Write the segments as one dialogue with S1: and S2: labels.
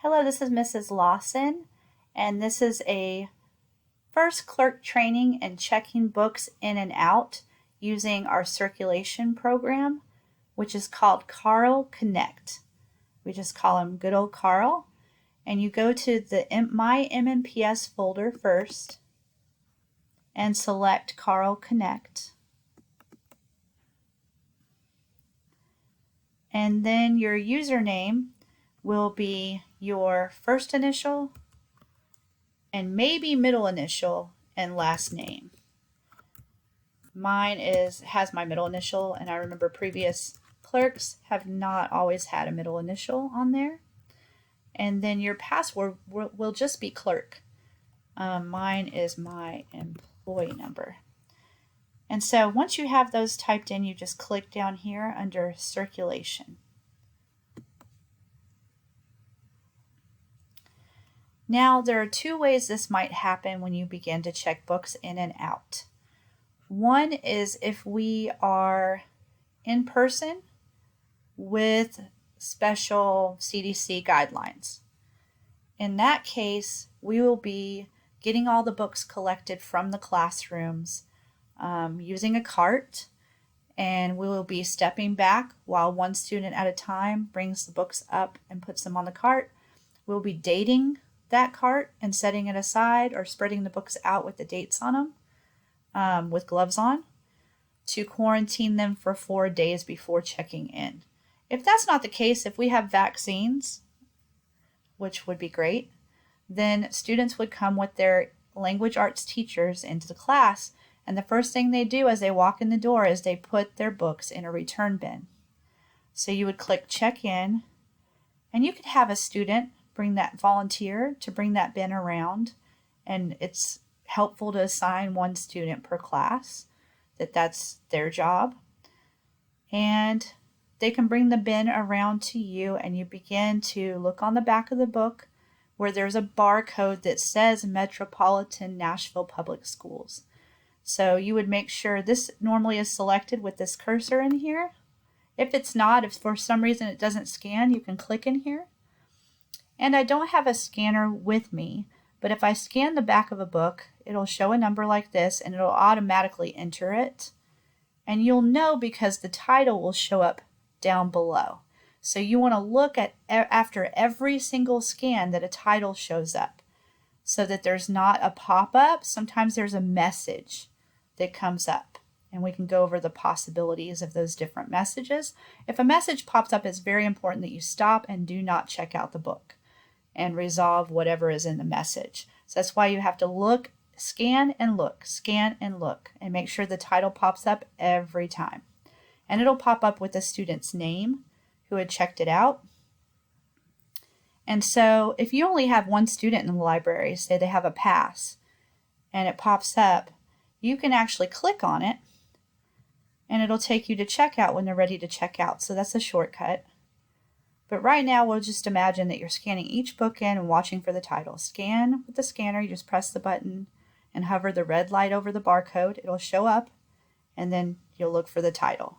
S1: Hello, this is Mrs. Lawson, and this is a first clerk training and checking books in and out using our circulation program, which is called Carl Connect. We just call him good old Carl. And you go to the My MMPS folder first and select Carl Connect. And then your username will be your first initial and maybe middle initial and last name. Mine has my middle initial, and I remember previous clerks have not always had a middle initial on there. And then your password will just be clerk. Mine is my employee number. And so once you have those typed in, you just click down here under circulation. Now, there are two ways this might happen when you begin to check books in and out. One is if we are in person with special CDC guidelines. In that case, we will be getting all the books collected from the classrooms using a cart, and we will be stepping back while one student at a time brings the books up and puts them on the cart. We'll be dating that cart and setting it aside or spreading the books out with the dates on them with gloves on to quarantine them for 4 days before checking in. If that's not the case, if we have vaccines, which would be great, then students would come with their language arts teachers into the class, and the first thing they do as they walk in the door is they put their books in a return bin. So you would click check in, and you could have a student bring that volunteer to bring that bin around, and it's helpful to assign one student per class, that's their job. And they can bring the bin around to you, and you begin to look on the back of the book where there's a barcode that says Metropolitan Nashville Public Schools. So you would make sure this normally is selected with this cursor in here. If it's not, if for some reason it doesn't scan, you can click in here. And I don't have a scanner with me, but if I scan the back of a book, it'll show a number like this and it'll automatically enter it. And you'll know because the title will show up down below. So you want to look at after every single scan that a title shows up so that there's not a pop-up. Sometimes there's a message that comes up, and we can go over the possibilities of those different messages. If a message pops up, it's very important that you stop and do not check out the book and resolve whatever is in the message. So that's why you have to look, scan and look, and make sure the title pops up every time. And it'll pop up with the student's name who had checked it out. And so if you only have one student in the library, say they have a pass, and it pops up, you can actually click on it, and it'll take you to checkout when they're ready to check out. So that's a shortcut. But right now, we'll just imagine that you're scanning each book in and watching for the title. Scan with the scanner, you just press the button and hover the red light over the barcode. It'll show up, and then you'll look for the title.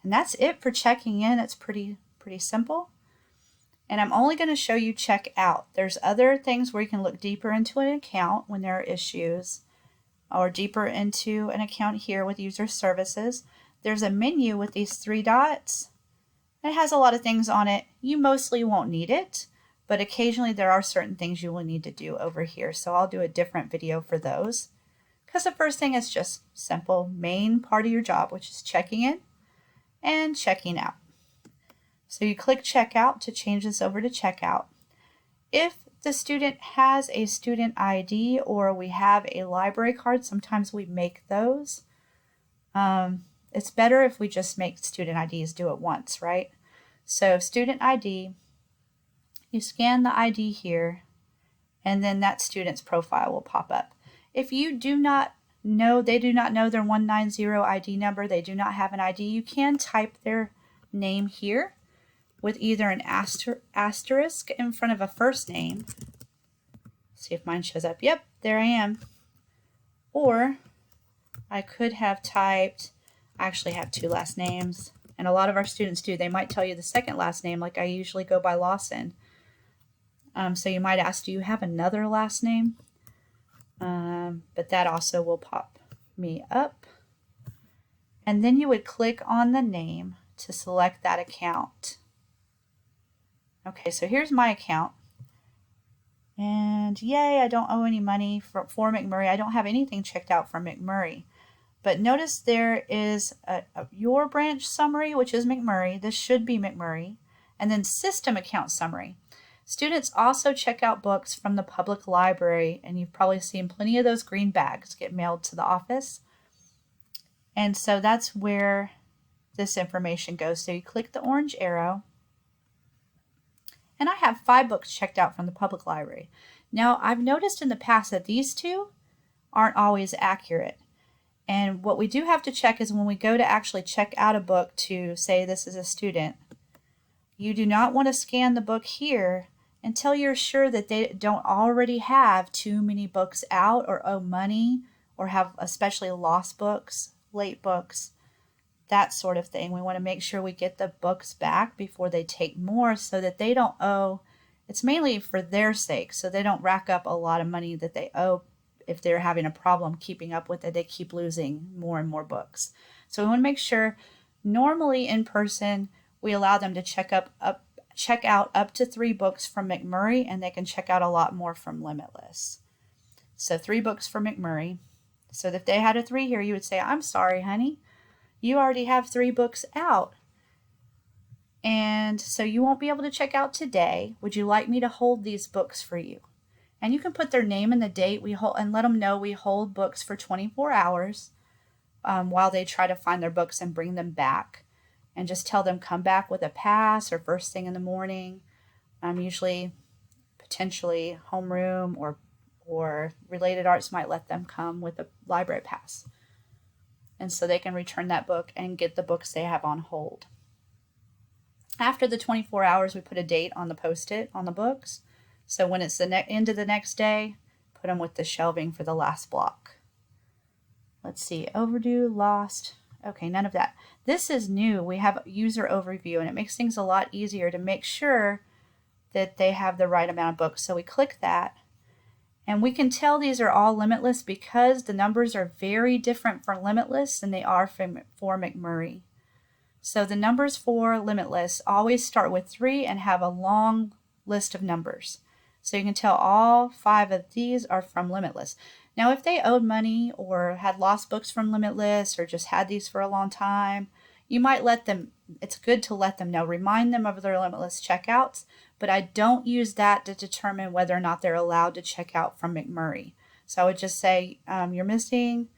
S1: And that's it for checking in. It's pretty simple. And I'm only going to show you check out. There's other things where you can look deeper into an account when there are issues, or deeper into an account here with user services. There's a menu with these 3 dots. It has a lot of things on it. You mostly won't need it, but occasionally there are certain things you will need to do over here. So I'll do a different video for those. Because the first thing is just simple, main part of your job, which is checking in and checking out. So you click checkout to change this over to checkout. If the student has a student ID or we have a library card, sometimes we make those. It's better if we just make student IDs do it once, right? So student ID, you scan the ID here, and then that student's profile will pop up. If you do not know, they do not know their 190 ID number, they do not have an ID, you can type their name here with either an asterisk in front of a first name. See if mine shows up. Yep, there I am. Or I could have typed, I actually have 2 last names, and a lot of our students do. They might tell you the second last name, like I usually go by Lawson. So you might ask, do you have another last name? But that also will pop me up. And then you would click on the name to select that account. Okay, so here's my account. And yay, I don't owe any money for McMurray. I don't have anything checked out from McMurray. But notice there is your branch summary, which is McMurray. This should be McMurray. And then system account summary. Students also check out books from the public library, and you've probably seen plenty of those green bags get mailed to the office. And so that's where this information goes. So you click the orange arrow. And I have 5 books checked out from the public library. Now, I've noticed in the past that these 2 aren't always accurate. And what we do have to check is when we go to actually check out a book to say this is a student, you do not want to scan the book here until you're sure that they don't already have too many books out or owe money or have especially lost books, late books, that sort of thing. We want to make sure we get the books back before they take more so that they don't owe. It's mainly for their sake, so they don't rack up a lot of money that they owe. If they're having a problem keeping up with it, they keep losing more and more books. So we want to make sure, normally in person, we allow them to check out up to 3 books from McMurray, and they can check out a lot more from Limitless. So 3 books from McMurray. So if they had a 3 here, you would say, I'm sorry, honey, you already have 3 books out. And so you won't be able to check out today. Would you like me to hold these books for you? And you can put their name and the date we hold and let them know we hold books for 24 hours while they try to find their books and bring them back. And just tell them come back with a pass or first thing in the morning. Usually, potentially homeroom or Related Arts might let them come with a library pass. And so they can return that book and get the books they have on hold. After the 24 hours, we put a date on the Post-it on the books. So when it's the end of the next day, put them with the shelving for the last block. Let's see, overdue, lost. Okay, none of that. This is new. We have user overview, and it makes things a lot easier to make sure that they have the right amount of books. So we click that, and we can tell these are all Limitless because the numbers are very different for Limitless than they are for McMurray. So the numbers for Limitless always start with 3 and have a long list of numbers. So you can tell all 5 of these are from Limitless. Now, if they owed money or had lost books from Limitless or just had these for a long time, you might let them, it's good to let them know, remind them of their Limitless checkouts, but I don't use that to determine whether or not they're allowed to check out from McMurray. So I would just say, you're missing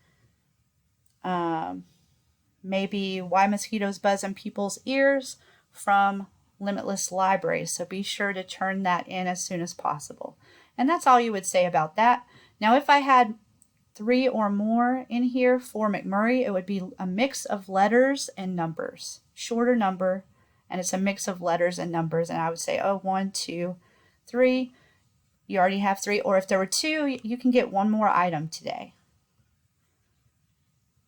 S1: maybe Why Mosquitoes Buzz in People's Ears from Limitless Library. So be sure to turn that in as soon as possible. And that's all you would say about that. Now, if I had 3 or more in here for McMurray, it would be a mix of letters and numbers. Shorter number, and it's a mix of letters and numbers. And I would say, oh, 1, 2, 3. You already have 3. Or if there were 2, you can get 1 more item today.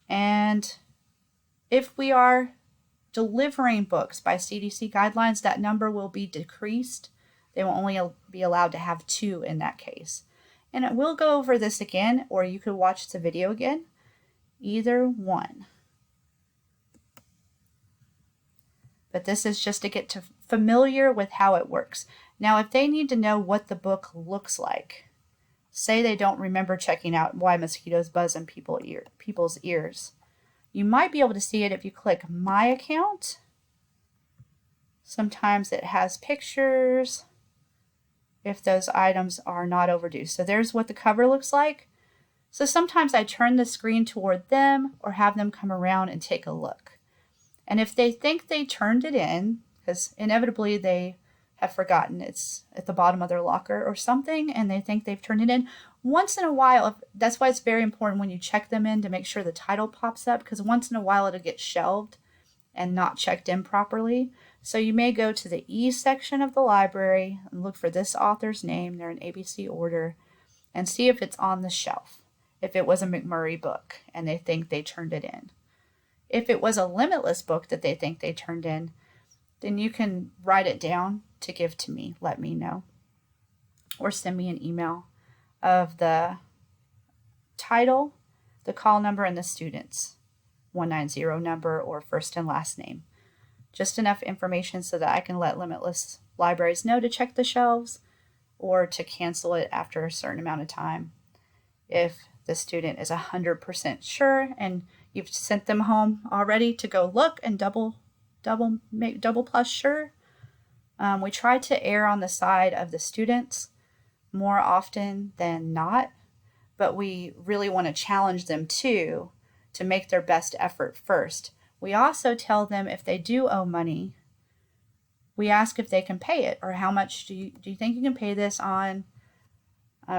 S1: And if we are delivering books by CDC guidelines, that number will be decreased. They will only be allowed to have 2 in that case. And we'll go over this again, or you could watch the video again. Either one. But this is just to get familiar with how it works. Now, if they need to know what the book looks like, say they don't remember checking out Why Mosquitoes Buzz in People's Ears, you might be able to see it if you click My Account. Sometimes it has pictures if those items are not overdue. So there's what the cover looks like. So sometimes I turn the screen toward them or have them come around and take a look. And if they think they turned it in, because inevitably they have forgotten it's at the bottom of their locker or something, and they think they've turned it in, once in a while, that's why it's very important when you check them in to make sure the title pops up, because once in a while it'll get shelved and not checked in properly. So you may go to the E section of the library and look for this author's name, they're in ABC order, and see if it's on the shelf, if it was a McMurray book and they think they turned it in. If it was a Limitless book that they think they turned in, then you can write it down to give to me, let me know. or send me an email of the title, the call number, and the student's 190 number or first and last name. Just enough information so that I can let Limitless Libraries know to check the shelves or to cancel it after a certain amount of time. If the student is 100% sure and you've sent them home already to go look and double plus sure, we try to err on the side of the students more often than not, but we really want to challenge them too to make their best effort first. We also tell them if they do owe money, we ask if they can pay it, or how much do you think you can pay this on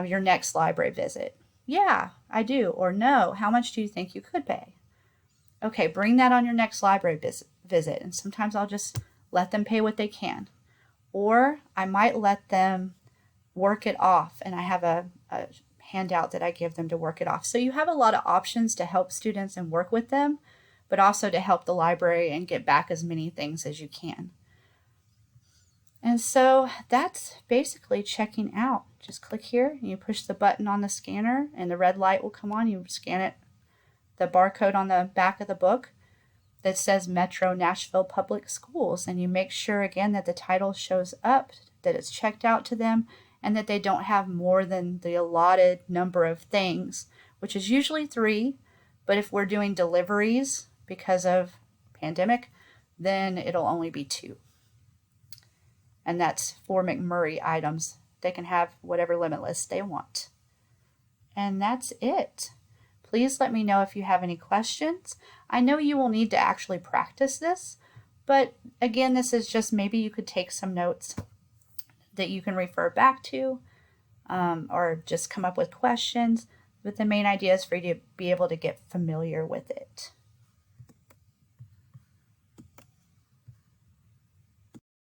S1: your next library visit? Yeah, I do. Or no, how much do you think you could pay? Okay, bring that on your next library visit. And sometimes I'll just let them pay what they can. Or I might let them work it off, and I have a handout that I give them to work it off. So you have a lot of options to help students and work with them, but also to help the library and get back as many things as you can. And so that's basically checking out. Just click here, and you push the button on the scanner, and the red light will come on. You scan it, the barcode on the back of the book that says Metro Nashville Public Schools, and you make sure again that the title shows up, that it's checked out to them, and that they don't have more than the allotted number of things, which is usually 3, but if we're doing deliveries because of pandemic, then it'll only be 2. And that's 4 McMurray items. They can have whatever Limitless they want. And that's it. Please let me know if you have any questions. I know you will need to actually practice this, but again, this is just maybe you could take some notes that you can refer back to, or just come up with questions. But the main idea is for you to be able to get familiar with it.